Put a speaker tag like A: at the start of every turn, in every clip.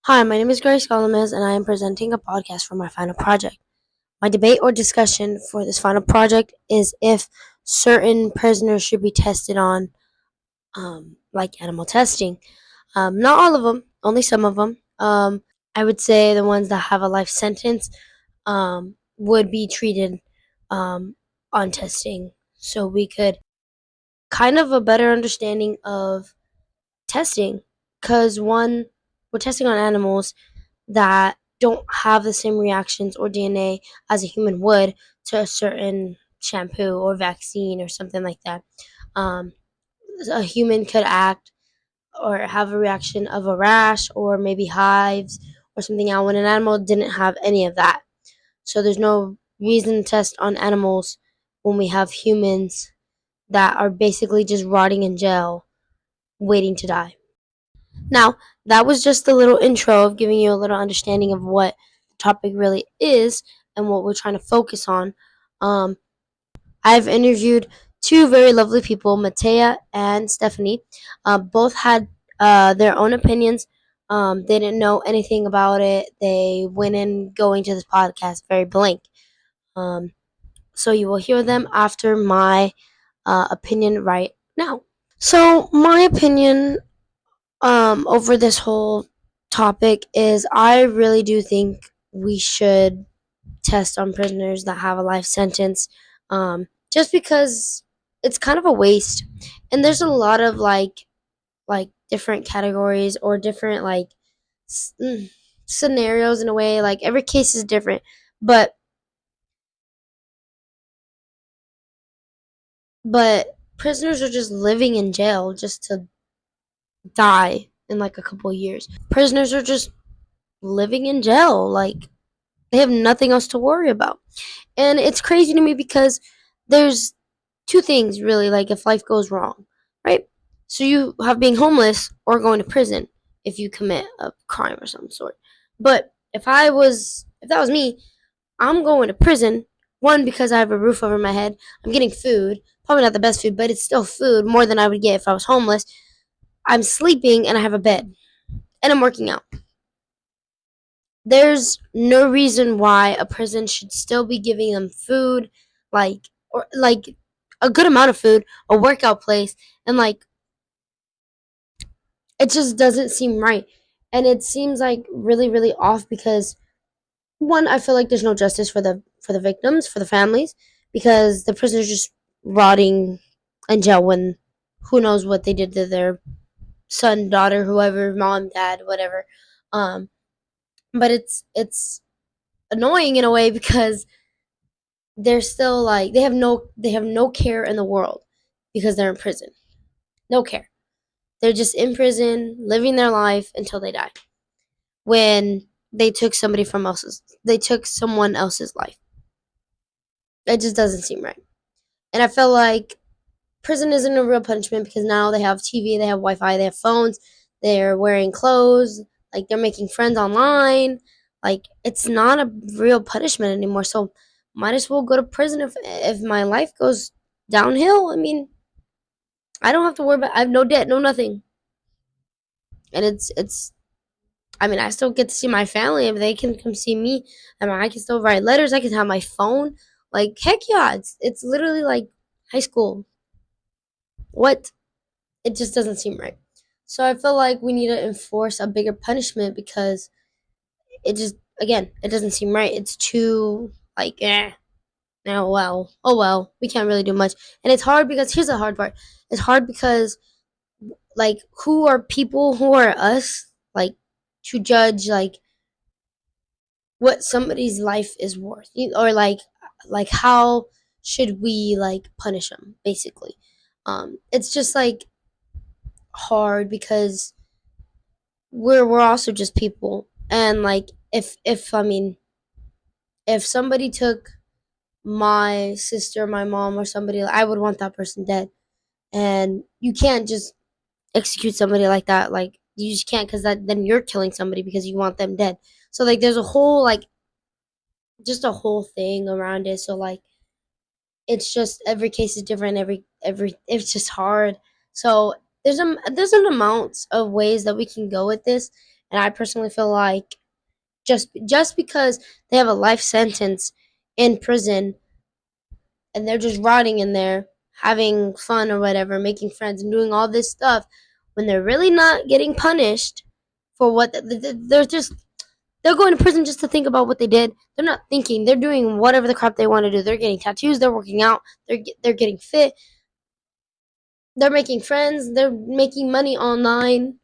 A: Hi, my name is Grace Gomez, and I am presenting a podcast for my final project. My debate or discussion for this final project is if certain prisoners should be tested on, like animal testing. Not all of them, only some of them. I would say the ones that have a life sentence would be treated um, on testing, so we could kind of a better understanding of testing. Because one, we're testing on animals that don't have the same reactions or DNA as a human would to a certain shampoo or vaccine or something like that. Um, a human could act or have a reaction of a rash or maybe hives or something else when an animal didn't have any of that. So there's no reason to test on animals when we have humans that are basically just rotting in jail waiting to die. Now, that was just a little intro of giving you a little understanding of what the topic really is and what we're trying to focus on. Um, I've interviewed two very lovely people, Matea and Stephanie. Both had their own opinions. They didn't know anything about it. They went in going to this podcast very blank. Um, so you will hear them after my opinion right now. So, my opinion over this whole topic is I really do think we should test on prisoners that have a life sentence, just because it's kind of a waste. And there's a lot of like different categories or different like s- mm, scenarios in a way. Like every case is different, but prisoners are just living in jail just to die in like a couple of years. Prisoners are just living in jail like they have nothing else to worry about. And it's crazy to me because there's two things really, like if life goes wrong, right? So you have being homeless or going to prison if you commit a crime of some sort. But if that was me, I'm going to prison. One, because I have a roof over my head. I'm getting food. Probably not the best food, but it's still food, more than I would get if I was homeless. I'm sleeping and I have a bed. And I'm working out. There's no reason why a prison should still be giving them food, like a good amount of food, a workout place, and like it just doesn't seem right. And it seems like really, really off because one, I feel like there's no justice for the victims, for the families, because the prisoners just rotting in jail when who knows what they did to their son, daughter, whoever, mom, dad, whatever. Um, but it's annoying in a way because they're still like they have no care in the world because they're in prison. No care. They're just in prison, living their life until they die. When they took someone else's life. It just doesn't seem right. And I feel like prison isn't a real punishment because now they have TV, they have Wi-Fi, they have phones, they're wearing clothes, like they're making friends online. Like it's not a real punishment anymore. So might as well go to prison if my life goes downhill. I mean, I don't have to worry about. I have no debt, no nothing, and it's. I mean, I still get to see my family. If they can come see me, I mean, I can still write letters. I can have my phone. Like heck yeah, it's literally like high school. What? It just doesn't seem right. So I feel like we need to enforce a bigger punishment because it just again it doesn't seem right. It's too like oh well, oh well, we can't really do much, and it's hard because here's the hard part. It's hard because like who are people, who are us, like to judge like what somebody's life is worth, or like how should we like punish them basically. It's just like hard because we're also just people, and like if I mean if somebody took my sister, my mom, or somebody, I would want that person dead, and you can't just execute somebody like that. Like you just can't, because that then you're killing somebody because you want them dead. So like there's a whole like just a whole thing around it. So like it's just every case is different. Every it's just hard. So there's an amount of ways that we can go with this, And I personally feel like just because they have a life sentence in prison and they're just rotting in there, having fun or whatever, making friends and doing all this stuff, when they're really not getting punished for what they're going to prison just to think about what they did. They're not thinking. They're doing whatever the crap they want to do. They're getting tattoos. They're working out. They're getting fit. They're making friends. They're making money online.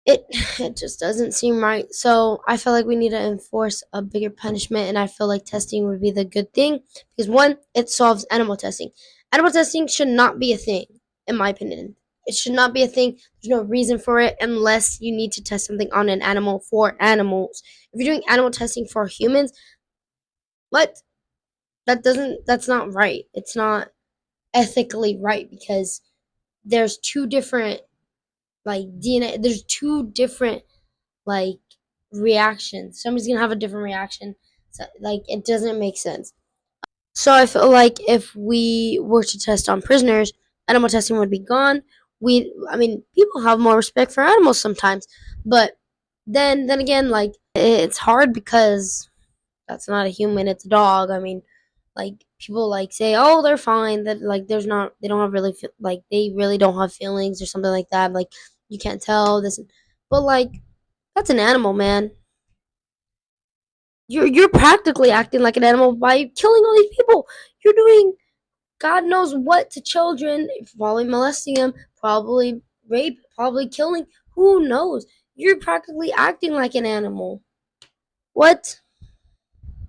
A: It it just doesn't seem right. So I feel like we need to enforce a bigger punishment, and I feel like testing would be the good thing because one, it solves animal testing. Animal testing should not be a thing, in my opinion. It should not be a thing. There's no reason for it unless you need to test something on an animal for animals. If you're doing animal testing for humans, what? That's not right. It's not ethically right because there's two different like DNA. There's two different like reactions. Somebody's gonna have a different reaction. So, like it doesn't make sense. So I feel like if we were to test on prisoners, animal testing would be gone. I mean, people have more respect for animals sometimes, but then again, like it's hard because that's not a human; it's a dog. I mean, like people like say, oh, they're fine. That like there's not, they don't have really like they really don't have feelings or something like that. Like you can't tell this, but like that's an animal, man. You're practically acting like an animal by killing all these people. You're doing God knows what to children, probably molesting them, probably rape, probably killing. Who knows? You're practically acting like an animal. What?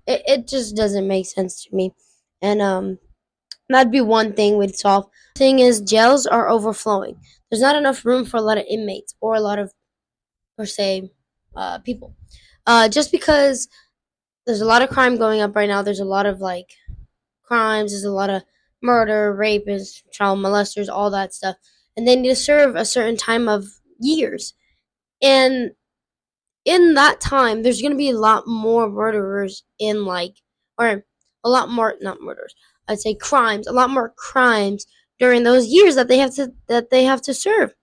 A: It just doesn't make sense to me. And that'd be one thing we'd solve. Thing is, jails are overflowing. There's not enough room for a lot of inmates or a lot of per se people. Just because there's a lot of crime going up right now. There's a lot of like crimes. There's a lot of murder, rapists, child molesters, all that stuff, and they need to serve a certain time of years. And in that time, there's gonna be a lot more murderers in like, or a lot more not murders. I'd say crimes, a lot more crimes during those years that they have to serve.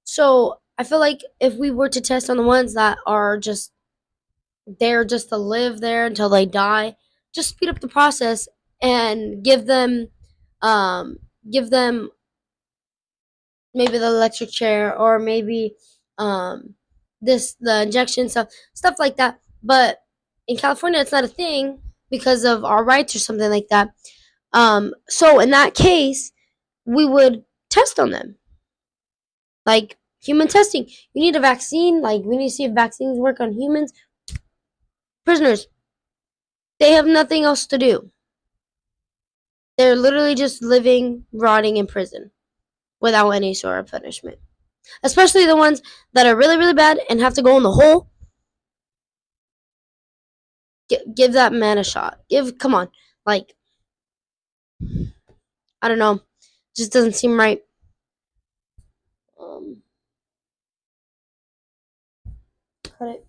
A: So I feel like if we were to test on the ones that are just there just to live there until they die, just speed up the process and um give them maybe the electric chair or maybe um the injection stuff like that. But in California it's not a thing because of our rights or something like that. So in that case we would test on them like human testing. You need a vaccine, like we need to see if vaccines work on humans. Prisoners, they have nothing else to do. They're literally just living, rotting in prison without any sort of punishment. Especially the ones that are really, really bad and have to go in the hole. Give that man a shot. Come on. Like, I don't know. Just doesn't seem right. Um, cut it.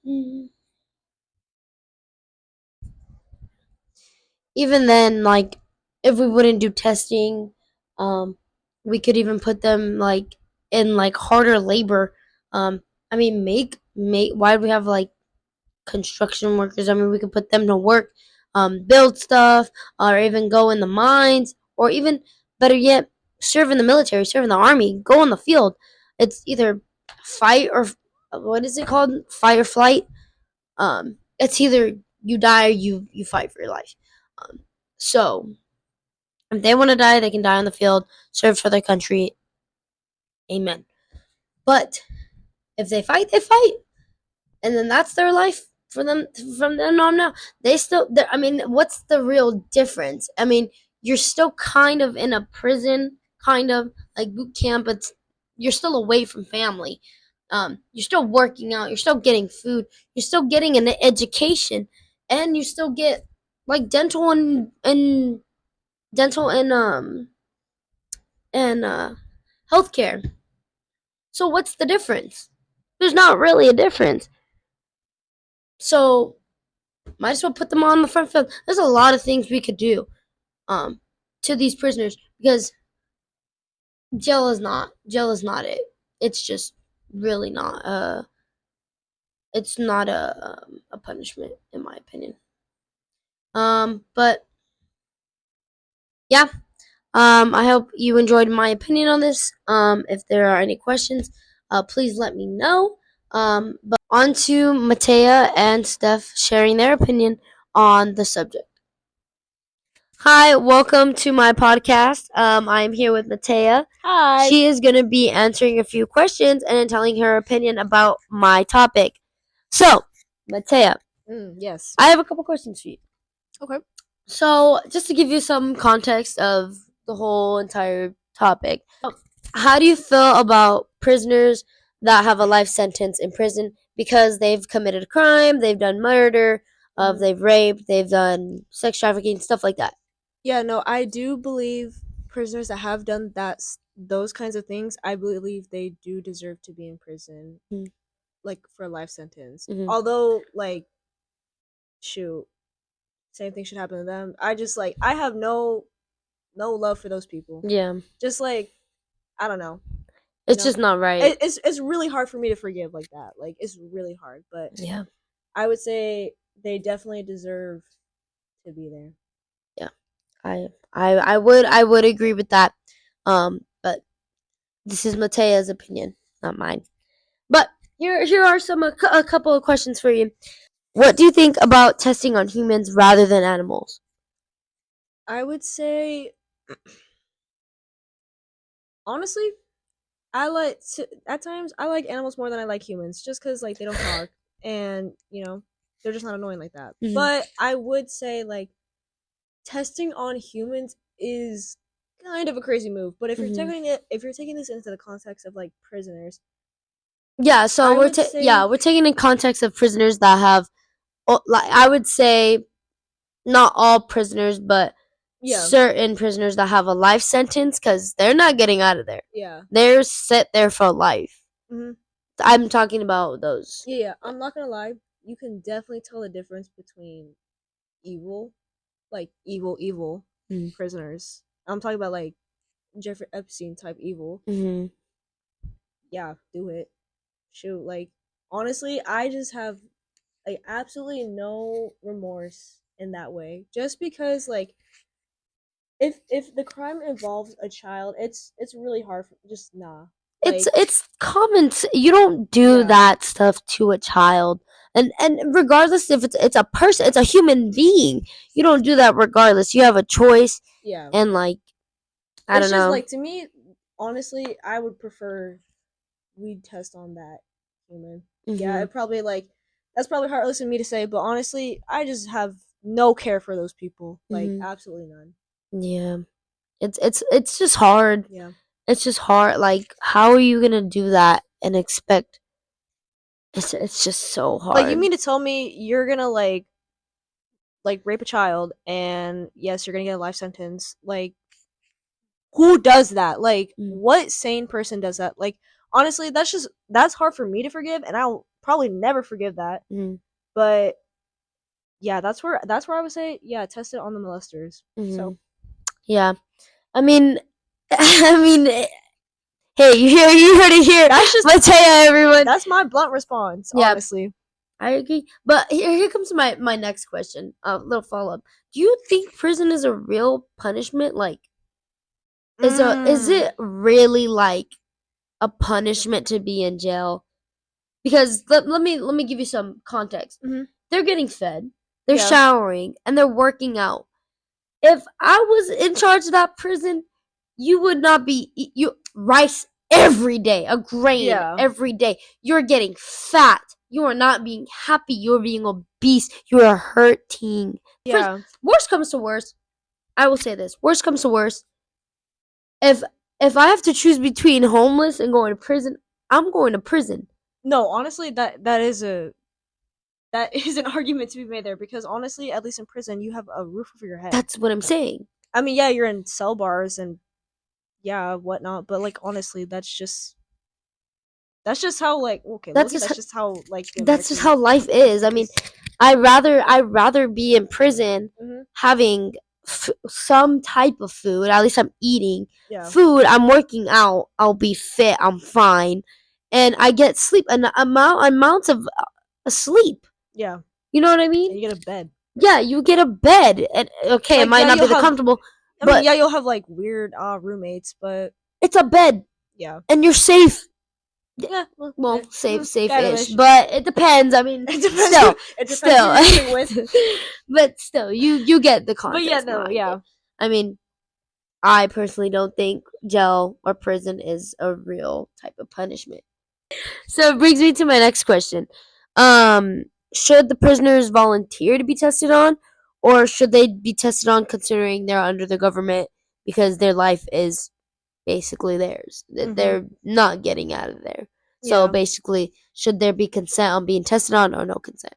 A: Mm. Even then, like, if we wouldn't do testing, um, we could even put them like in like harder labor. I mean, make. Why do we have like construction workers? I mean, we could put them to work, build stuff, or even go in the mines, or even better yet, serve in the military, serve in the army, go in the field. It's either fight or what is it called? Fight or flight. It's either you die or you fight for your life. Um, so if they want to die, they can die on the field, serve for their country. Amen. But if they fight, they fight. And then that's their life for them from then on. Now they still, I mean, what's the real difference? I mean, you're still kind of in a prison, kind of like boot camp, but you're still away from family. You're still working out, you're still getting food, you're still getting an education, and you still get like dental and healthcare. So what's the difference? There's not really a difference. So might as well put them on the front field. There's a lot of things we could do. Um, to these prisoners, because jail is not it. It's just really not it's not a punishment, in my opinion. But yeah, I hope you enjoyed my opinion on this. If there are any questions, please let me know. But on to Matea and Steph sharing their opinion on the subject. Hi, welcome to my podcast. I'm here with Matea.
B: Hi.
A: She is going to be answering a few questions and then telling her opinion about my topic. So, Matea,
B: Yes.
A: I have a couple questions for you.
B: Okay.
A: So, just to give you some context of the whole entire topic, how do you feel about prisoners that have a life sentence in prison because they've committed a crime, they've done murder, they've raped, they've done sex trafficking, stuff like that?
B: Yeah, no, I do believe prisoners that have done those kinds of things, I believe they do deserve to be in prison, like for a life sentence.
A: Mhm.
B: Although, like, shoot, same thing should happen to them. I just I have no love for those people.
A: Yeah,
B: Just like I don't know.
A: it's just not right.
B: It's really hard for me to forgive like that. Like it's really hard, but
A: Yeah,
B: I would say they definitely deserve to be there.
A: I would agree with that. But this is Matea's opinion, not mine. But here are a couple of questions for you. What do you think about testing on humans rather than animals?
B: I would say honestly, at times I like animals more than I like humans, just because like they don't talk and they're just not annoying like that.
A: Mhm.
B: But I would say like testing on humans is kind of a crazy move. But if you're taking this into the context of like prisoners,
A: Yeah, so we're taking in context of prisoners that have, like, I would say, not all prisoners, but certain prisoners that have a life sentence, because they're not getting out of there.
B: Yeah,
A: they're set there for life.
B: Mm-hmm.
A: I'm talking about those.
B: Yeah, I'm not gonna lie. You can definitely tell the difference between evil, like evil prisoners. I'm talking about like Jeffrey Epstein type evil.
A: Mm-hmm.
B: Yeah, do it. Shoot, like honestly, I just have like absolutely no remorse in that way. Just because like if the crime involves a child, it's really hard for just nah.
A: It's common. You don't do that stuff to a child, and regardless if it's a person, it's a human being. You don't do that regardless. You have a choice.
B: Yeah,
A: and like I don't know.
B: Like to me, honestly, I would prefer we'd test on that human.
A: Mm-hmm.
B: Yeah, it probably like that's probably heartless of me to say, but honestly, I just have no care for those people. Like absolutely none.
A: Yeah, it's just hard.
B: Yeah,
A: it's just hard. Like, how are you gonna do that and expect? It's just so hard.
B: Like you mean to tell me you're gonna like rape a child and yes, you're gonna get a life sentence? Like who does that? Like what sane person does that? Like honestly, that's hard for me to forgive, and I'll probably never forgive that. But yeah, that's where I would say test it on the molesters. So
A: yeah, I mean, hey, you heard it here. That's just Matea, everyone.
B: That's my blunt response. Yeah. Honestly,
A: I agree. But here comes my next question. A little follow up. Do you think prison is a real punishment? Like, is it really like a punishment to be in jail? Because let me give you some context. They're getting fed, they're showering, and they're working out. If I was in charge of that prison, you would not be rice every day, a grain every day. You're getting fat. You are not being happy. You're being obese. You are hurting.
B: Yeah.
A: Worst comes to worst, I will say this. Worst comes to worst, if I have to choose between homeless and going to prison, I'm going to prison.
B: No, honestly, that is an argument to be made there, because honestly, at least in prison, you have a roof over your head.
A: That's what I'm saying.
B: I mean, yeah, you're in cell bars and whatnot, but like honestly, that's just how like that's just how like
A: that's just how life is. I mean, I'd rather be in prison having some type of food. At least I'm eating
B: Yeah.
A: food. I'm working out. I'll be fit. I'm fine, and I get sleep. An amounts of sleep.
B: Yeah.
A: You know what I
B: And
A: mean?
B: you get a bed.
A: Yeah, you get a bed, and okay, it
B: Like,
A: might
B: yeah,
A: not be
B: you'll
A: the
B: have-
A: comfortable,
B: I mean,
A: but
B: yeah, you'll have like weird roommates, but
A: it's a bed,
B: yeah.
A: and you're safe.
B: Yeah.
A: Well,
B: yeah,
A: safe-ish,
B: kind-of-ish.
A: but it depends. I mean,
B: It depends.
A: still,
B: It depends
A: still,
B: who you're living with.
A: but still, you get the
B: But yeah,
A: context.
B: no,
A: behind
B: yeah.
A: it. I mean, I personally don't think jail or prison is a real type of punishment. So it brings me to my next question. Should the prisoners volunteer to be tested on, or should they be tested on considering they're under the government because their life is basically theirs? They're not getting out of there. So
B: Yeah.
A: basically, should there be consent on being tested on or no consent?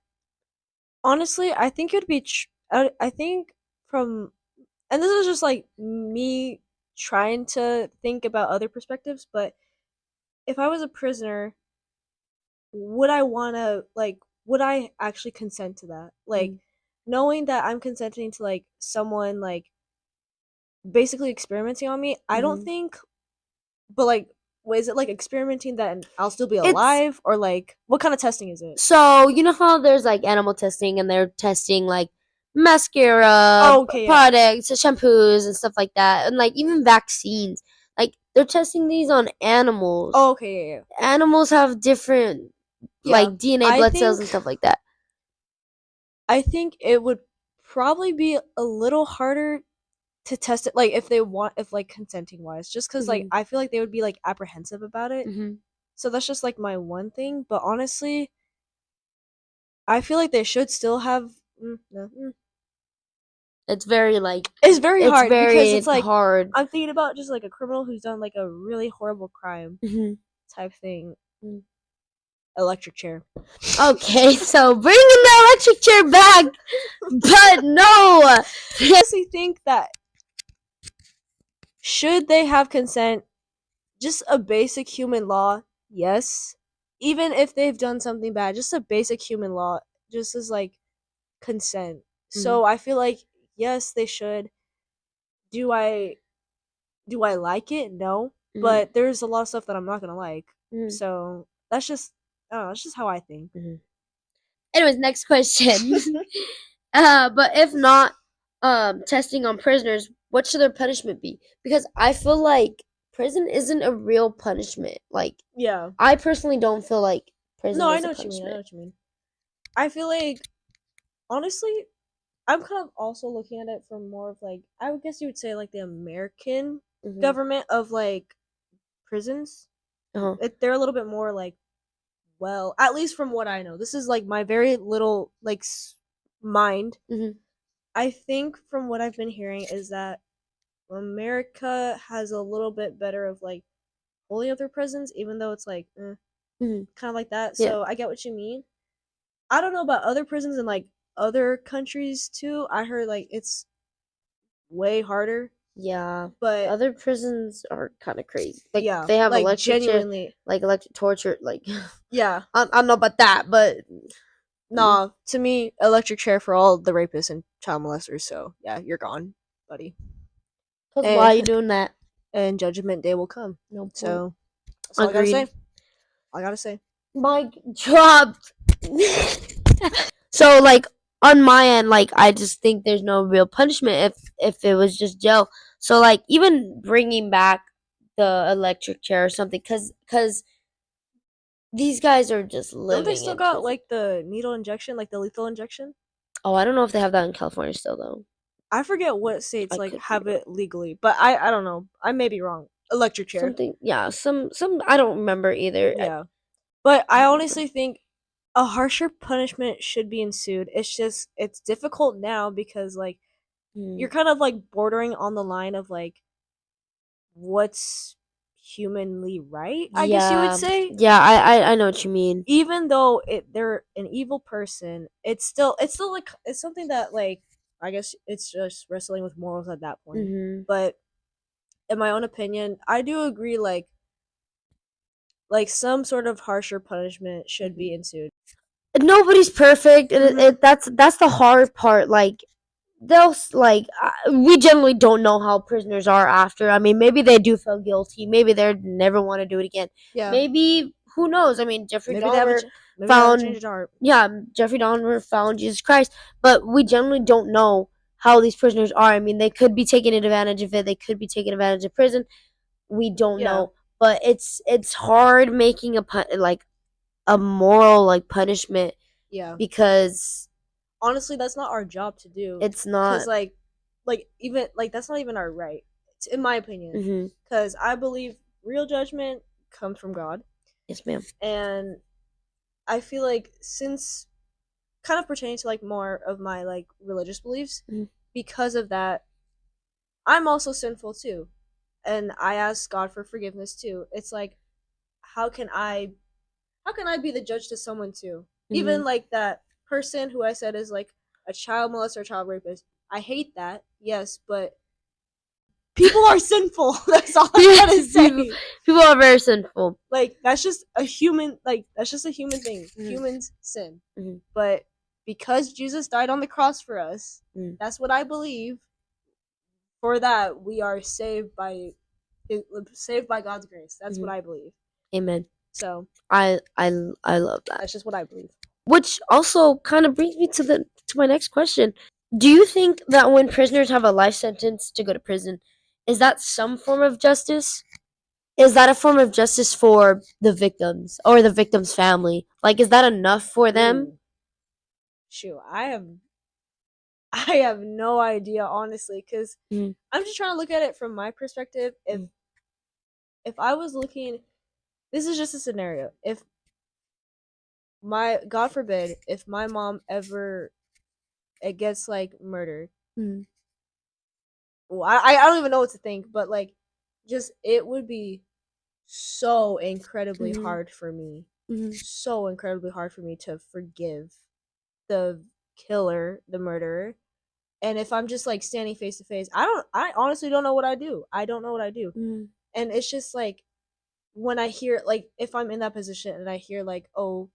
B: Honestly, I think it would be. I think from, and this is just like me trying to think about other perspectives, but if I was a prisoner, would I want to like? Would I actually consent to that? Like, knowing that I'm consenting to like someone like basically experimenting on me. I don't think, but like, is it like experimenting that I'll still be
A: It's
B: alive, or like what kind of testing is it?
A: so you know how there's like animal testing and they're testing like mascara,
B: Oh, okay, yeah.
A: products, shampoos and stuff like that, and like even vaccines. Like they're testing these on animals.
B: Oh, okay, yeah, yeah.
A: Animals have different
B: Yeah,
A: like DNA,
B: I
A: blood cells and
B: think-
A: stuff like that.
B: I think it would probably be a little harder to test it, like if like consenting wise, just because like I feel like they would be like apprehensive about it. So that's just like my one thing. But honestly, I feel like they should still have.
A: It's very like
B: It's very
A: it's
B: hard
A: very
B: because it's like
A: hard.
B: I'm thinking about just like a criminal who's done like a really horrible crime type thing. Electric chair.
A: Okay, so bringing the electric chair back, but no.
B: I honestly think that should they have consent, just a basic human law, yes. Even if they've done something bad, just a basic human law, just as like consent. So I feel like yes, they should. Do I like it? No. But there's a lot of stuff that I'm not gonna like. So that's just that's just how I think.
A: Anyways, next question. But if not testing on prisoners, what should their punishment be? Because I feel like prison isn't a real punishment. Like
B: Yeah.
A: I personally don't feel like prison
B: No,
A: is
B: I know
A: a
B: what you mean. I know
A: punishment.
B: what you mean. I feel like honestly, I'm kind of also looking at it from more of like I would guess you would say like the American government of like prisons. They're a little bit more like, well, at least from what I know. This is like my very little like mind. I think from what I've been hearing is that America has a little bit better of like holding up their prisons, even though it's like kind of like that.
A: Yeah.
B: So I get what you mean. I don't know about other prisons in like other countries too. I heard like it's way harder.
A: Yeah,
B: But
A: other prisons are kind of crazy. Like
B: yeah,
A: they have
B: like
A: electric
B: genuinely,
A: chair, like electric torture. Like
B: yeah.
A: I don't know about that, but
B: Nah, to me, electric chair for all the rapists and child molesters. So yeah, you're gone, buddy.
A: why are you doing that?
B: And Judgment Day will come.
A: No point.
B: So that's all
A: Agreed.
B: I gotta say.
A: Mic dropped. So like on my end, like I just think there's no real punishment if it was just jail. So like even bringing back the electric chair or something, cause these guys are just living.
B: Don't they still
A: in
B: got
A: prison.
B: like the needle injection, like the lethal injection?
A: Oh, I don't know if they have that in California still though.
B: I forget what states
A: I
B: like
A: could be
B: have
A: wrong.
B: it legally, but I don't know. I may be wrong. Electric chair.
A: Something, yeah, some I don't remember either.
B: Yeah. But I honestly think a harsher punishment should be ensued. It's just it's difficult now because like you're kind of like bordering on the line of like what's humanly right, I guess you would say.
A: Yeah, I know what you mean.
B: Even though they're an evil person, it's still like it's something that like I guess it's just wrestling with morals at that point. But in my own opinion, I do agree like some sort of harsher punishment should be ensued.
A: Nobody's perfect, and that's the hard part. Like like we generally don't know how prisoners are after. I mean, maybe they do feel guilty. Maybe they never want to do it again.
B: Yeah.
A: Maybe who knows? I mean,
B: Maybe they have a change of heart.
A: Jeffrey Dahmer found Jesus Christ, but we generally don't know how these prisoners are. I mean, they could be taking advantage of it. They could be taking advantage of prison. We don't
B: Yeah.
A: know, but it's hard making like a moral like punishment
B: Yeah.
A: because
B: Honestly, that's not our job to do.
A: it's not.
B: Because like even like that's not even our right, in my opinion. Because I believe real judgment comes from God,
A: Yes, ma'am.
B: and I feel like, since kind of pertaining to like more of my like religious beliefs, because of that, I'm also sinful too, and I ask God for forgiveness too. It's like, how can I be the judge to someone too? Even like that person who I said is like a child molester or child rapist. I hate that, yes, but people are sinful. That's all I gotta say.
A: People are very sinful.
B: Like, that's just a human thing. Humans sin. But because Jesus died on the cross for us, that's what I believe. For that, we are saved by God's grace. That's what I believe.
A: Amen.
B: So
A: I love that.
B: that's just what I believe.
A: Which also kind of brings me to my next question. Do you think that when prisoners have a life sentence to go to prison, is that some form of justice? Is that a form of justice for the victims or the victim's family? Like, is that enough for them?
B: Ooh. Shoot, I have no idea, honestly, because I'm just trying to look at it from my perspective. If I was looking, this is just a scenario. If God forbid, if my mom ever it gets like murdered, well, I don't even know what to think, but like, just it would be so incredibly hard for me, so incredibly hard for me to forgive the killer, the murderer. And if I'm just like standing face to face, I honestly don't know what I do. I don't know what I do. And it's just like, when I hear, like, if I'm in that position and I hear like, oh,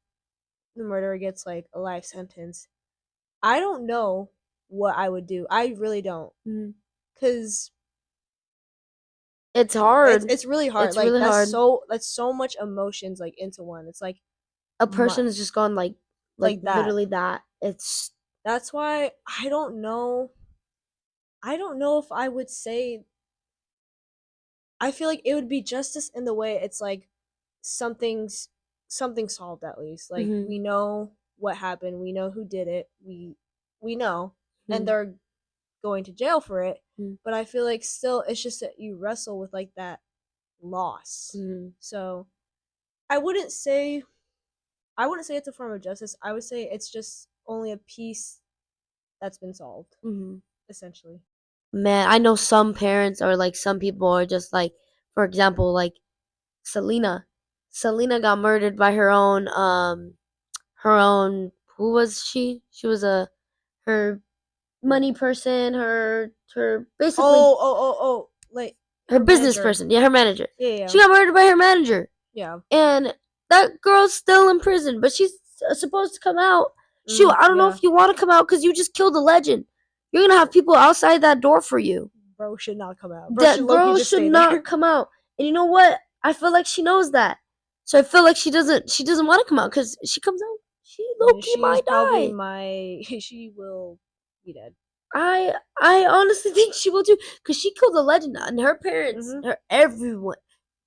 B: the murderer gets like a life sentence, I don't know what I would do. I really don't. Cuz
A: it's hard.
B: It's really hard.
A: It's
B: like,
A: really hard.
B: That's so much emotions like into one. It's like
A: A person has just gone like
B: that.
A: Literally that.
B: That's why I don't know. I don't know if I would say, I feel like it would be justice in the way it's like something's something solved, at least. Like, we know what happened, we know who did it, we know, and they're going to jail for it. But I feel like still it's just that you wrestle with like that loss. So I wouldn't say it's a form of justice. I would say it's just only a piece that's been solved, essentially.
A: Man, I know some parents or like some people are just like, for example, like Selena. Selena got murdered by her own, who was she? She was her money person, her basically
B: Like
A: her business person. Yeah, her manager.
B: Yeah.
A: She got murdered by her manager.
B: Yeah.
A: And that girl's still in prison, but she's supposed to come out. Shoot, I don't know if you want to come out because you just killed a legend. You're gonna have people outside that door for you.
B: Bro should not come out.
A: That girl should not come out. And you know what? I feel like she knows that. So I feel like she doesn't want to come out, because she comes out, she low-key might die.
B: She will be dead.
A: I honestly think she will too, because she killed a legend, and her parents, her everyone,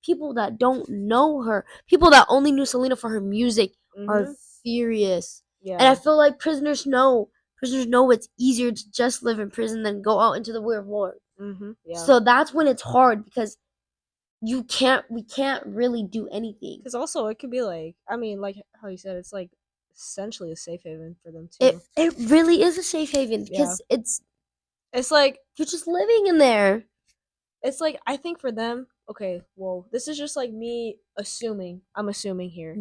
A: people that don't know her, people that only knew Selena for her music, are furious.
B: Yeah.
A: And I feel like prisoners know it's easier to just live in prison than go out into the weird world.
B: Yeah.
A: So that's when it's hard, because we can't really do anything.
B: Because also it could be like, I mean, like how you said, it's like essentially a safe haven for them too.
A: It really is a safe haven, because it's
B: like
A: you're just living in there.
B: It's like, I think for them, okay, well, this is just like me assuming. I'm assuming here.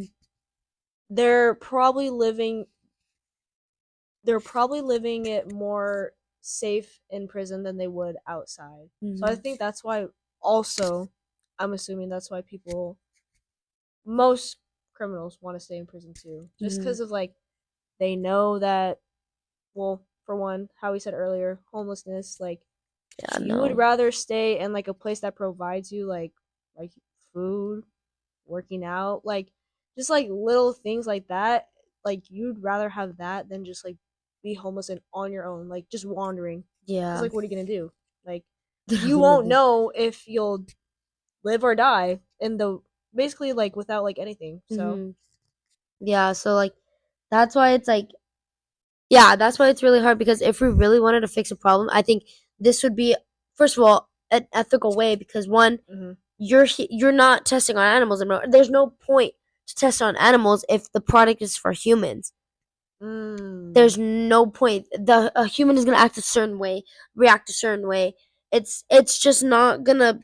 B: They're probably living it more safe in prison than they would outside. So I think that's why, also, I'm assuming that's why most criminals want to stay in prison too, just because of like, they know that, well, for one, how we said earlier, homelessness. Like,
A: Yeah,
B: you would
A: no.
B: rather stay in like a place that provides you like food, working out, like just like little things like that. Like, you'd rather have that than just like be homeless and on your own, like just wandering. Because
A: Yeah.
B: like, what are you gonna do? Like, you won't know if you'll live or die in the basically like without like anything. So
A: Mhm. Yeah, so like that's why it's like yeah, that's why it's really hard because if we really wanted to fix a problem, I think this would be first of all an ethical way because one,
B: mhm.
A: you're not testing on animals anymore. There's no point to test on animals if the product is for humans. There's no point. A human is gonna act a certain way, react a certain way. It's just not gonna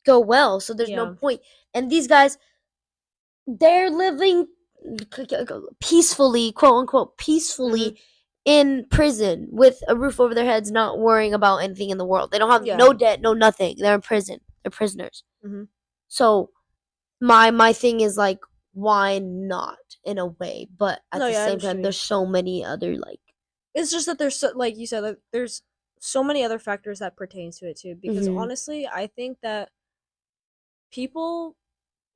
A: go well. So there's no
B: Yeah.
A: point. And these guys, they're living peacefully, quote unquote, peacefully in prison with a roof over their heads, not worrying about anything in the world. They don't have
B: Yeah.
A: no debt, no nothing. They're in prison. They're prisoners.
B: Mhm.
A: So my thing is like, why not in a way? But at
B: No,
A: the
B: yeah, I
A: same time,
B: understand.
A: there's so many other like.
B: It's just that there's so, like you said, like, there's so many other factors that pertain to it too. Because
A: Mhm.
B: honestly, I think that people,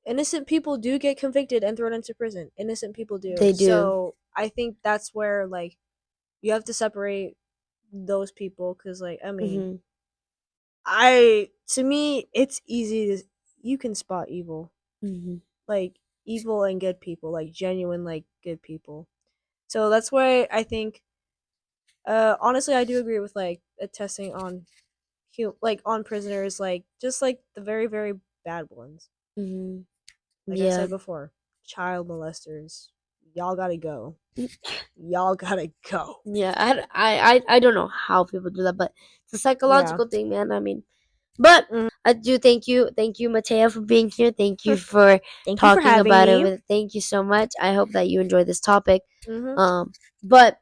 B: innocent people, do get convicted and thrown into prison. Innocent people do.
A: They do.
B: So I think that's where like you have to separate those people. Because like, I mean,
A: Mhm.
B: to me, it's easy to, you can spot evil,
A: Mhm.
B: like evil and good people, like genuine like good people. So that's why I think, honestly, I do agree with like testing on like on prisoners, like just like the very very bad ones.
A: Mhm.
B: Like I
A: Yeah.
B: said before, child molesters, y'all gotta go. Y'all gotta go.
A: Yeah. I don't know how people do that, but it's a
B: Yeah.
A: psychological thing, man. I mean, but
B: Mm.
A: I do thank you, Matea, for being here. Thank you for
B: Thank you for
A: talking
B: having
A: about it.
B: me.
A: Thank you so much. I hope that you enjoyed this topic.
B: Mm-hmm.
A: But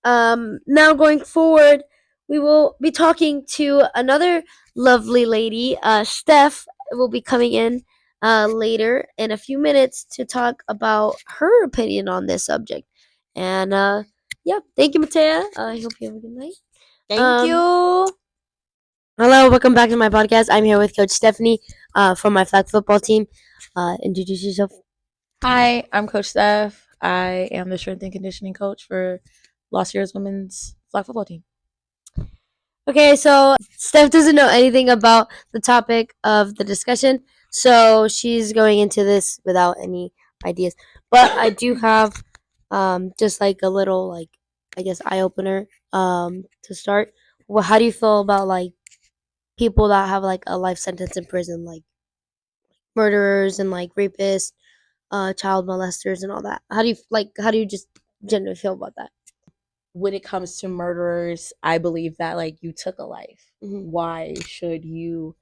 A: now going forward, we will be talking to another lovely lady. Steph will be coming in later in a few minutes to talk about her opinion on this subject. And yeah, thank you, Matea. I hope you have a good night.
B: Thank
A: Um,
B: you.
A: Hello, welcome back to my podcast. I'm here with Coach Stephanie from my flag football team. Introduce yourself.
C: Hi, I'm Coach Steph. I am the strength and conditioning coach for Lost Year's women's flag football team.
A: Okay, so Steph doesn't know anything about the topic of the discussion, so she's going into this without any ideas. But I do have just like a little like I guess eye opener to start. Well, how do you feel about like people that have like a life sentence in prison, like murderers and like rapists, child molesters and all that? How do you like? How do you just generally feel about that?
C: When it comes to murderers, I believe that like you took a life.
A: Mm-hmm.
C: Why should you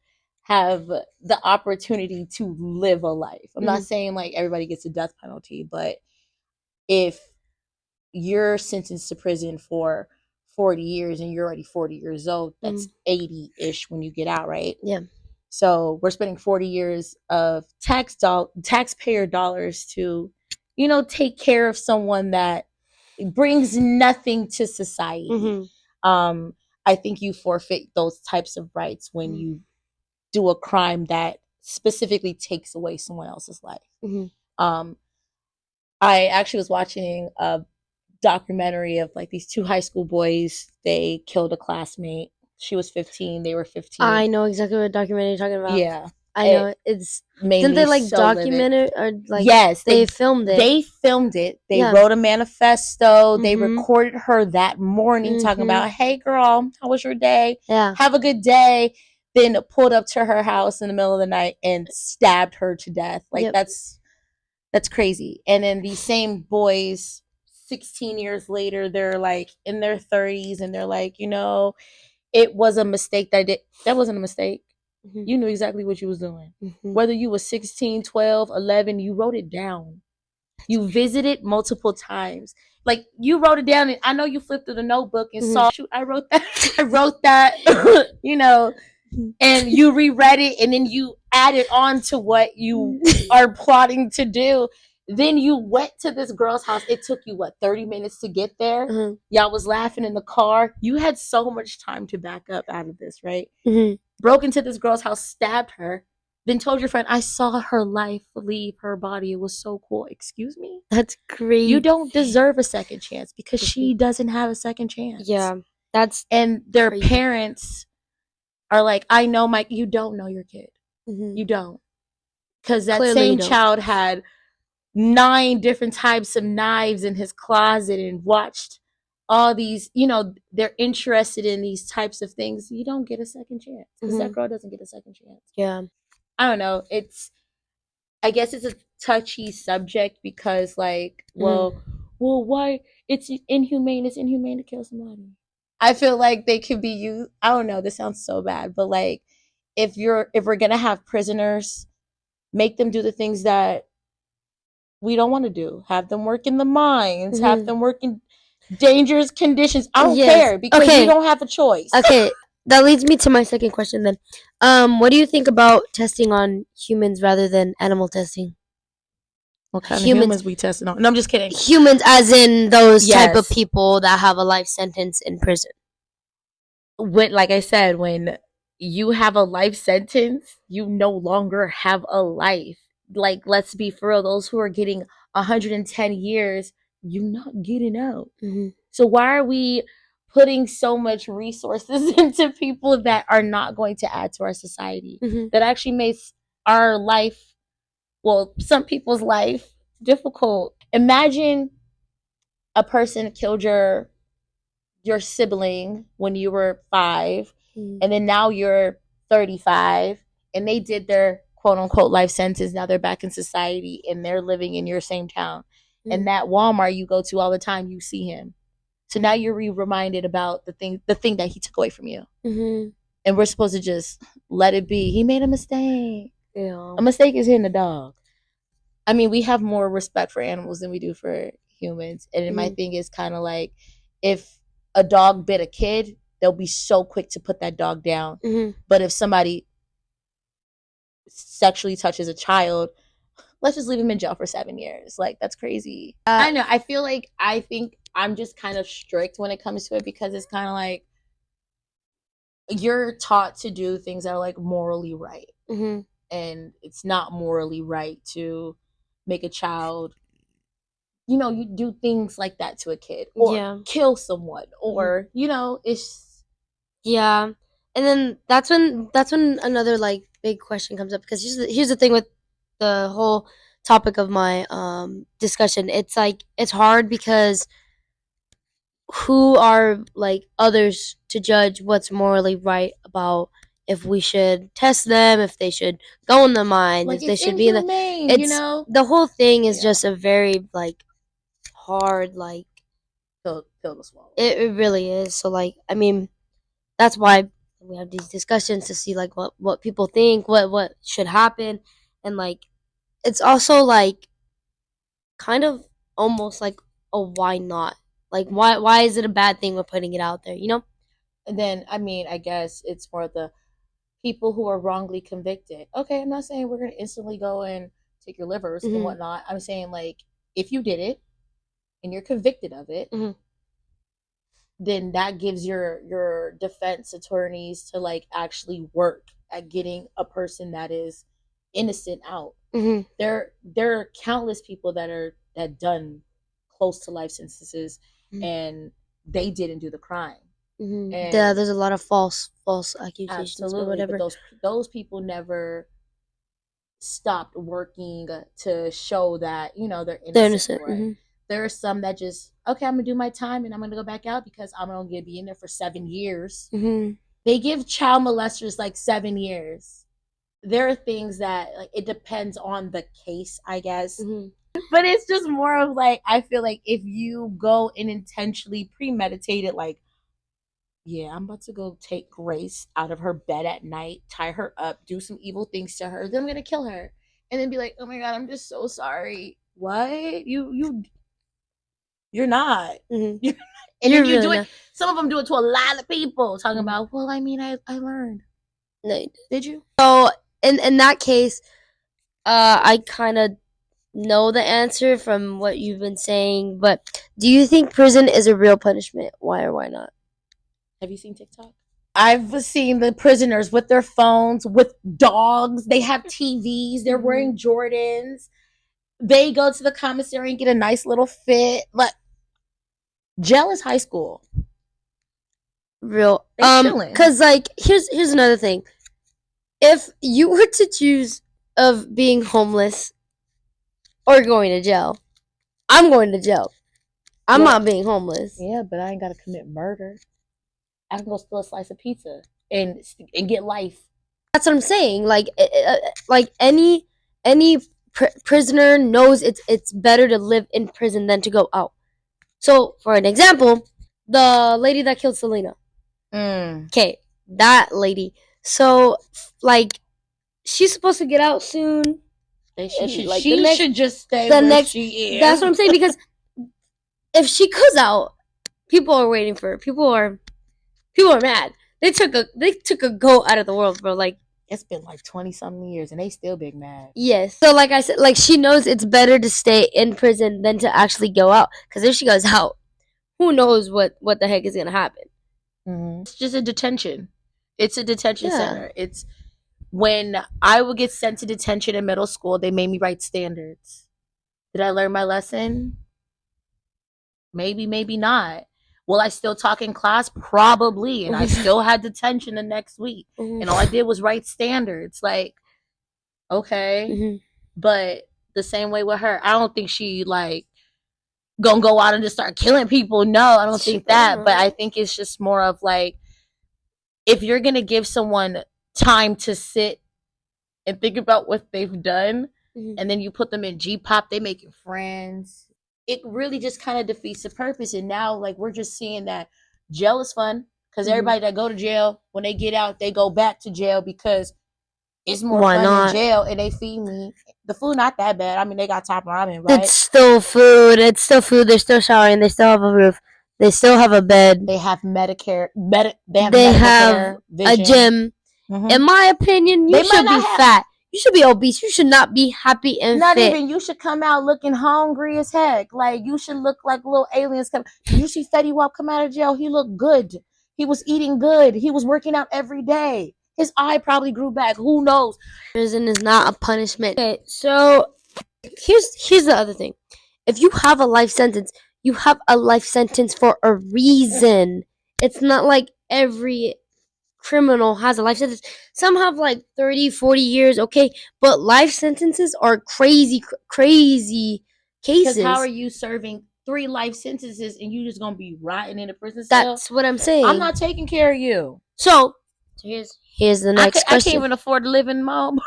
C: have the opportunity to live a life? I'm not saying like everybody gets a death penalty, but if you're sentenced to prison for 40 years and you're already 40 years old, that's 80-ish when you get out, right?
A: Yeah.
C: So we're spending 40 years of taxpayer dollars to, take care of someone that brings nothing to society. I think you forfeit those types of rights when you do a crime that specifically takes away someone else's life. Um, I actually was watching a documentary of like these two high school boys. They killed a classmate. She was 15. They were 15.
A: I know exactly what documentary you're talking about.
C: Yeah.
A: I know it's
C: made
A: didn't
C: me
A: they like
C: so
A: document
C: livid.
A: it or like
C: Yes,
A: they filmed it.
C: They filmed it. They
A: Yeah.
C: wrote a manifesto. They
A: Mhm.
C: recorded her that morning talking
A: Mhm.
C: about, "Hey girl, how was your day?
A: Yeah.
C: Have a good day." Then pulled up to her house in the middle of the night and stabbed her to death. Like
A: Yep.
C: that's crazy. And then these same boys 16 years later, they're like in their 30s and they're like, it was a mistake that wasn't a mistake. You knew exactly what you was doing. Whether you were 16, 12, 11, you wrote it down. You visited multiple times. Like you wrote it down and I know you flipped through the notebook and saw, shoot, I wrote that. I wrote that, and you reread it and then you added on to what you are plotting to do. Then you went to this girl's house. It took you, 30 minutes to get there?
A: Mm-hmm.
C: Y'all was laughing in the car. You had so much time to back up out of this, right?
A: Mm-hmm.
C: Broke into this girl's house, stabbed her, then told your friend, I saw her life leave her body. It was so cool. Excuse me?
A: That's crazy.
C: You don't deserve a second chance because she doesn't have a second chance.
A: Yeah, that's
C: and their
A: crazy.
C: parents are like, I know, Mike, you don't know your kid.
A: Mm-hmm.
C: You don't. Because that
A: Clearly you
C: same
A: don't.
C: child had 9 different types of knives in his closet and watched all these, they're interested in these types of things. You don't get a second chance because that girl doesn't get a second chance.
A: Yeah.
C: I don't know. I guess it's a touchy subject because, like, well, why? It's inhumane. It's inhumane to kill somebody. I feel like they could be used. I don't know. This sounds so bad, but like, if we're gonna have prisoners, make them do the things that we don't want to do. Have them work in the mines. Have them work in dangerous conditions. I don't care because we don't have a choice.
A: Okay, that leads me to my second question then. What do you think about testing on humans rather than animal testing?
C: What kind of humans we testing on? No, I'm just kidding.
A: Humans, as in those type of people that have a life sentence in prison.
C: Like I said, when you have a life sentence, you no longer have a life. Like, let's be for real. Those who are getting 110 years, you're not getting out.
A: Mm-hmm.
C: So why are we putting so much resources into people that are not going to add to our society?
A: Mm-hmm.
C: That actually makes our life, well, some people's life, difficult. Imagine a person killed your sibling when you were 5, and then now you're 35, and they did their quote unquote life sentence. Now they're back in society and they're living in your same town. And that Walmart you go to all the time, you see him. So now you're reminded about the thing that he took away from you.
A: Mm-hmm.
C: And we're supposed to just let it be. He made a mistake.
A: Yeah.
C: A mistake is hitting a dog. I mean, we have more respect for animals than we do for humans. And my thing is kind of like, if a dog bit a kid, they'll be so quick to put that dog down.
A: Mm-hmm.
C: But if somebody sexually touches a child, let's just leave him in jail for 7 years. Like, that's crazy. I know. I think I'm just kind of strict when it comes to it because it's kind of like you're taught to do things that are like morally right.
A: Mm-hmm.
C: And it's not morally right to make a child, you do things like that to a kid or kill someone or, it's.
A: Yeah. And then that's when another like big question comes up, because here's the thing with the whole topic of my discussion. It's like, it's hard because who are like others to judge what's morally right about if we should test them, if they should go in the mines,
C: Like,
A: if they should be in the the whole thing is just a very like hard like
C: pill to swallow.
A: It really is. So like, I mean, that's why we have these discussions to see like what people think, what should happen, and like it's also like kind of almost like a why not? Like why is it a bad thing we're putting it out there,
C: And then I mean, I guess it's more the people who are wrongly convicted. Okay, I'm not saying we're gonna instantly go and take your livers and whatnot. I'm saying, like, if you did it and you're convicted of it, then that gives your defense attorneys to like actually work at getting a person that is innocent out. There are countless people that done close to life sentences and they didn't do the crime.
A: And there's a lot of false accusations or whatever.
C: But those people never stopped working to show that they're innocent. Right? There are some that just, okay, I'm gonna do my time and I'm gonna go back out because I'm gonna be in there for 7 years. They give child molesters like 7 years. There are things that like it depends on the case, I guess. But it's just more of like, I feel like if you go and intentionally premeditate it, like, yeah, I'm about to go take Grace out of her bed at night, tie her up, do some evil things to her, then I'm gonna kill her, and then be like, oh my god, I'm just so sorry. What? You're not. And then you do it. Some of them do it to a lot of people, talking about, well, I mean, I learned.
A: No,
C: did you?
A: So in that case, I kind of know the answer from what you've been saying, but do you think prison is a real punishment? Why or why not?
C: Have you seen TikTok? I've seen the prisoners with their phones, with dogs. They have TVs. They're wearing Jordans. They go to the commissary and get a nice little fit. But jail is high school.
A: Real.
C: They chilling.
A: Cause like here's another thing. If you were to choose of being homeless or going to jail, I'm going to jail. I'm
C: Yeah.
A: not being homeless.
C: Yeah, but I ain't gotta commit murder. I can go steal a slice of pizza and get life.
A: That's what I'm saying. Like any prisoner knows it's better to live in prison than to go out. So, for an example, the lady that killed Selena. Okay, that lady. So, like, she's supposed to get out soon.
C: She should just stay
A: the
C: where
A: next-
C: she is.
A: That's what I'm saying, because if she goes out, people are waiting for her. People are mad. They took a goat out of the world, bro. Like,
C: It's been like 20-something years and they still big mad.
A: yes. So, like I said, like, she knows it's better to stay in prison than to actually go out. Because if she goes out, who knows what the heck is gonna happen?
C: It's just a detention. It's a detention
A: Yeah.
C: center. It's when I would get sent to detention in middle school, they made me write standards. Did I learn my lesson? Maybe, maybe not. Will I still talk in class? Probably. And I still had detention the next week. And all I did was write standards. Like, okay. But the same way with her, I don't think she like gonna go out and just start killing people. No, I don't think that. But I think it's just more of like, if you're gonna give someone time to sit and think about what they've done, and then you put them in G-pop, they making friends. It really just kind of defeats the purpose. And now, like, we're just seeing that jail is fun because everybody that go to jail, when they get out, they go back to jail because it's more
A: Why
C: fun
A: not?
C: in jail, and they feed me. The food not that bad. I mean, they got top ramen, right?
A: It's still food. It's still food. They're still showering. They still have a roof. They still have a bed.
C: They have Medicare.
A: They have
C: Medicare,
A: a gym.
C: Mhm.
A: In my opinion,
C: They
A: you should
C: might
A: be
C: not have-
A: fat. You should be obese. You should not be happy and
C: Not
A: fit.
C: even. You should come out looking hungry as heck. Like, you should look like little aliens. Did you see Fetty Wap come out of jail? He looked good. He was eating good. He was working out every day. His eye probably grew back. Who knows?
A: Prison is not a punishment. Okay, so here's the other thing. If you have a life sentence, you have a life sentence for a reason. It's not like every criminal has a life sentence. Some have like 30, 40 years, okay, but life sentences are crazy cases.
C: Because how are you serving 3 life sentences and you just gonna be rotting in a prison cell?
A: That's what I'm saying.
C: I'm not taking care of you.
A: So here's the next
C: I
A: question.
C: can't even afford to live in my own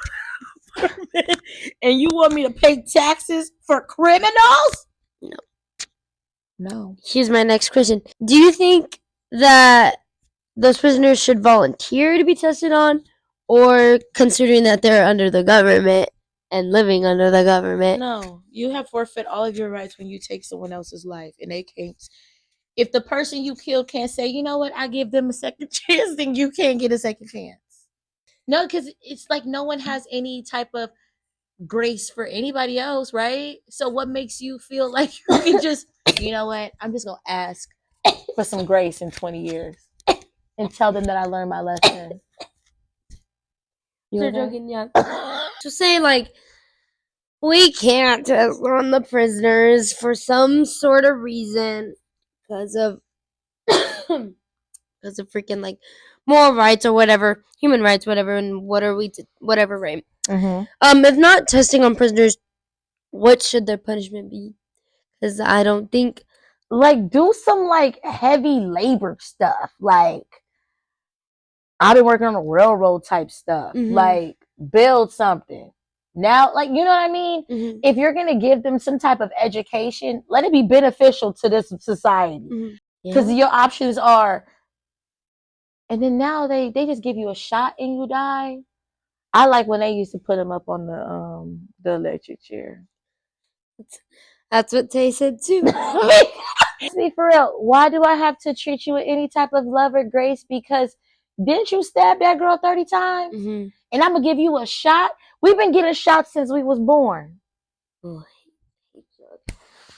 C: apartment, and you want me to pay taxes for criminals? No.
A: Here's my next question. Do you think that those prisoners should volunteer to be tested on, or considering that they're under the government and living under the government?
C: No, you have forfeit all of your rights when you take someone else's life, and they can't. If the person you killed can't say, you know what, I give them a second chance, then you can't get a second chance. No, because it's like no one has any type of grace for anybody else, right? So what makes you feel like you can just, you know what, I'm just gonna ask for some grace in 20 years and tell them that I learned my lesson.
A: You're joking, yeah. So say like we can't test on the prisoners for some sort of reason because of freaking like moral rights or whatever, human rights, whatever, and whatever, right? If not testing on prisoners, what should their punishment be? Because I don't think,
C: like, do some like heavy labor stuff. Like, I've been working on the railroad type stuff. Like, build something. Now, like, you know what I mean? If you're gonna give them some type of education, let it be beneficial to this society. Because your options are, and then now they just give you a shot and you die. I like when they used to put them up on the electric chair.
A: That's what Tay said too.
C: See, for real, why do I have to treat you with any type of love or grace? Because didn't you stab that girl 30 times? And I'm gonna give you a shot? We've been getting shots since we was born.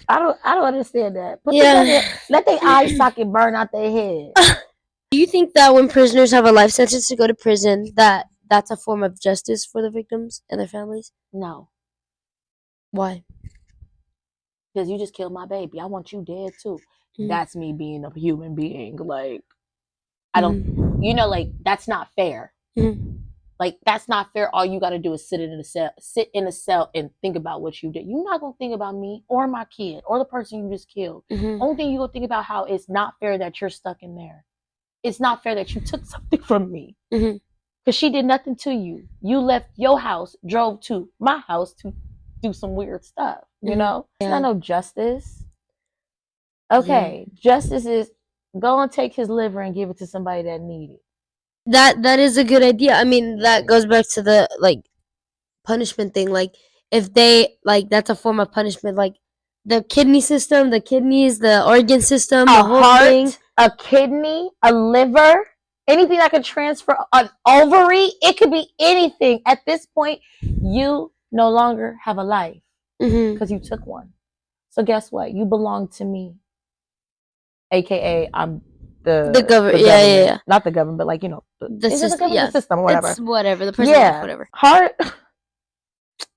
C: I don't understand that. Put
A: Yeah.
C: let their eye socket burn out their head.
A: Do you think that when prisoners have a life sentence to go to prison, that's a form of justice for the victims and their families?
C: No,
A: Why?
C: because you just killed my baby. I want you dead too.
A: Mhm.
C: That's me being a human being. Like I don't, you know, like that's not fair.
A: Mhm.
C: Like that's not fair. All you got to do is sit in a cell, and think about what you did. You're not gonna think about me or my kid or the person you just killed.
A: Mhm.
C: Only thing you gonna think about how it's not fair that you're stuck in there. It's not fair that you took something from me
A: Mhm.
C: because she did nothing to you. You left your house, drove to my house to do some weird stuff. You
A: Mhm.
C: know, it's
A: Yeah.
C: not no justice. Okay, justice is go and take his liver and give it to somebody that needs it.
A: That is a good idea. I mean, that goes back to the like punishment thing. Like if they like that's a form of punishment. Like the kidney system, the kidneys, the organ system, the
C: A
A: whole thing.
C: heart, a kidney, a liver, anything that could transfer, an ovary, it could be anything. At this point, you no longer have a life
A: Mhm.
C: because you took one. So guess what? You belong to me, aka I'm
A: The government. Yeah,
C: government.
A: yeah, yeah.
C: Not the government, but like you know,
A: The
C: is it the
A: system.
C: government?
A: Yeah,
C: The system, or whatever.
A: It's whatever. The prison life, whatever.
C: Heart.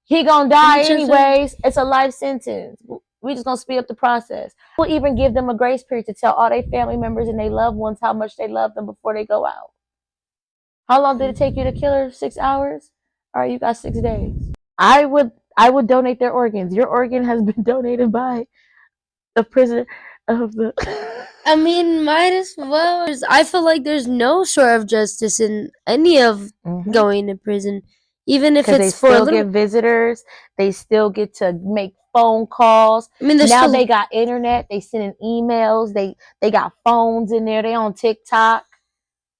C: He gonna die
A: Can you
C: anyways. It's a life sentence. We just gonna speed up the process. We'll even give them a grace period to tell all their family members and their loved ones how much they love them before they go out. How long did it take you to kill her? 6 hours? All right, you got 6 days. I would donate their organs. Your organ has been donated by the prisoner of the.
A: I mean, might as well. I feel like there's no sort of justice in any of going to prison, even if
C: Because they
A: it's for a
C: still
A: little.
C: get visitors, they still get to make phone calls.
A: I mean, there's
C: Now
A: still.
C: they got internet. They sending emails. They got phones in there. They on TikTok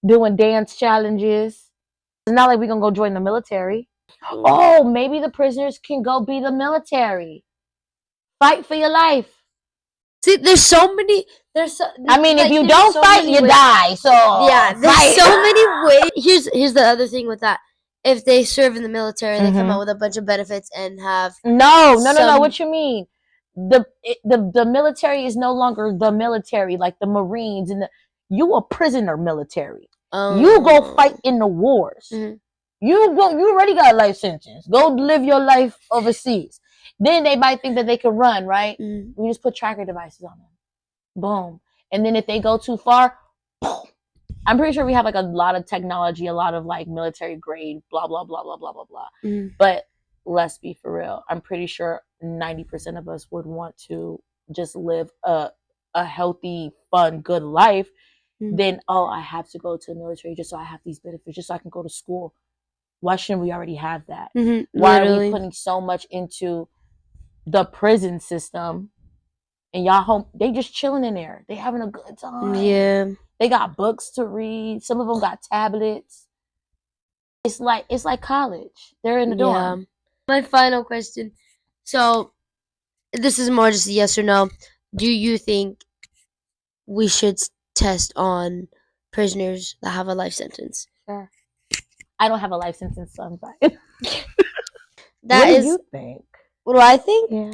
C: doing dance challenges. It's not like we gonna go join the military. Oh, maybe the prisoners can go be the military. Fight for your life.
A: See, there's so many.
C: I mean,
A: like,
C: if you
A: there's
C: don't
A: so
C: fight,
A: many
C: you
A: ways.
C: die. So
A: Yeah, there's
C: fight.
A: so many ways. Here's the other thing with that. If they serve in the military, they come out with a bunch of benefits and have.
C: No. What you mean? The military is no longer the military like the Marines and you a prisoner military. You go fight in the wars.
A: Mhm.
C: You already got a life sentence. Go live your life overseas. Then they might think that they can run, right?
A: Mhm.
C: We just put tracker devices on them. Boom. And then if they go too far, I'm pretty sure we have like a lot of technology, a lot of like military grade, blah, blah, blah, blah, blah, blah, blah.
A: Mhm.
C: But let's be for real. I'm pretty sure 90% of us would want to just live a healthy, fun, good life. Then, I have to go to the military just so I have these benefits, just so I can go to school. Why shouldn't we already have that? Why are we putting so much into the prison system? And y'all home, they just chilling in there. They having a good time.
A: Yeah.
C: They got books to read. Some of them got tablets. It's like college. They're in the dorm.
A: My final question. So, this is more just a yes or no. Do you think we should test on prisoners that have a life sentence?
C: Sure. I don't have a life sentence, so I'm fine.
A: What
C: do you think?
A: What do I think?
C: Yeah.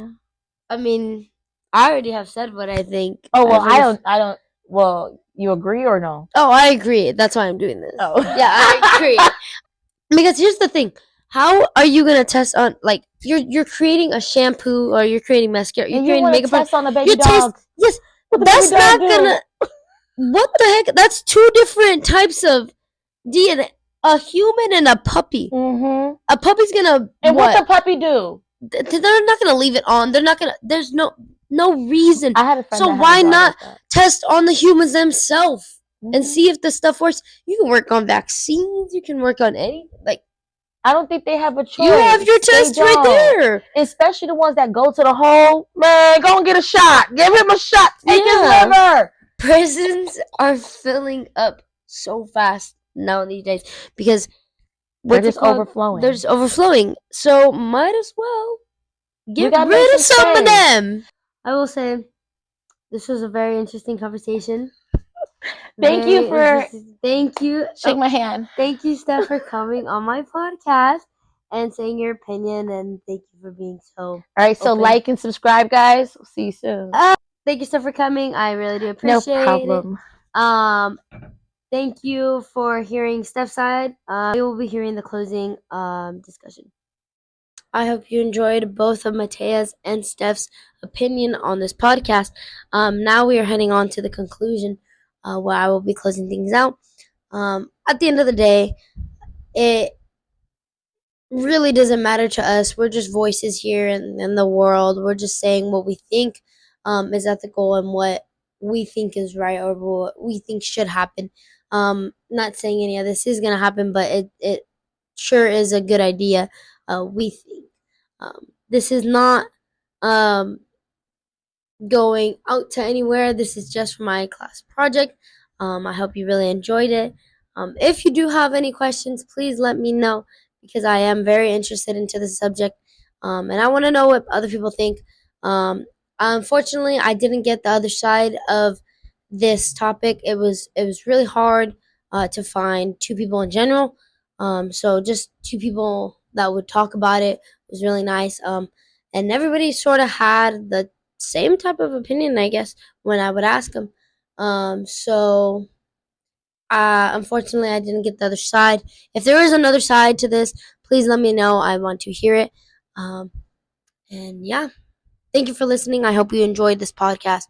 A: I mean, I already have said what I think.
C: Oh well, I don't. Well, you agree or no?
A: Oh, I agree. That's why I'm doing this.
C: Oh,
A: yeah, I agree. Because here's the thing: how are you gonna test on like you're creating a shampoo or you're creating mascara? You're creating makeup.
C: Test on the baby dog.
A: Yes, that's not gonna. What the heck? That's two different types of DNA. A human and a puppy.
C: Mm-hmm.
A: A puppy's gonna.
C: And what the puppy do?
A: They're not gonna leave it on. They're not gonna. There's no reason.
C: I had a friend.
A: So why not test on the humans themselves and see if the stuff works? You can work on vaccines. You can work on any like.
C: I don't think they have a choice.
A: You have your test right there.
C: Especially the ones that go to the hole. Man, go and get a shot. Give him a shot. Take his liver.
A: Prisons are filling up so fast now these days because
C: they're just overflowing.
A: They're just overflowing. So might as well get rid of some of them. I will say this was a very interesting conversation.
C: Thank you.
A: Shake
C: my hand.
A: Thank you, Steph, for coming on my podcast. and saying your opinion. And thank you for being so.
C: All right, so
A: open.
C: like and subscribe, guys. We'll see you soon.
A: Thank you so for coming. I really do
C: No
A: appreciate
C: problem.
A: it. Thank you for hearing Steph's side. We will be hearing the closing discussion. I hope you enjoyed both of Matea's and Steph's opinion on this podcast. Now we are heading on to the conclusion, where I will be closing things out. At the end of the day, it really doesn't matter to us. We're just voices here in the world. We're just saying what we think is ethical and what we think is right or what we think should happen. Not saying any of this is going to happen, but it sure is a good idea. We think. This is not going out to anywhere. This is just for my class project. I hope you really enjoyed it. If you do have any questions, please let me know because I am very interested into this subject, and I want to know what other people think. Unfortunately, I didn't get the other side of this topic. It was really hard to find two people in general. So just two people that would talk about it was really nice. And everybody sort of had the same type of opinion, I guess, when I would ask them. So unfortunately, I didn't get the other side. If there is another side to this, please let me know. I want to hear it. And yeah, thank you for listening. I hope you enjoyed this podcast.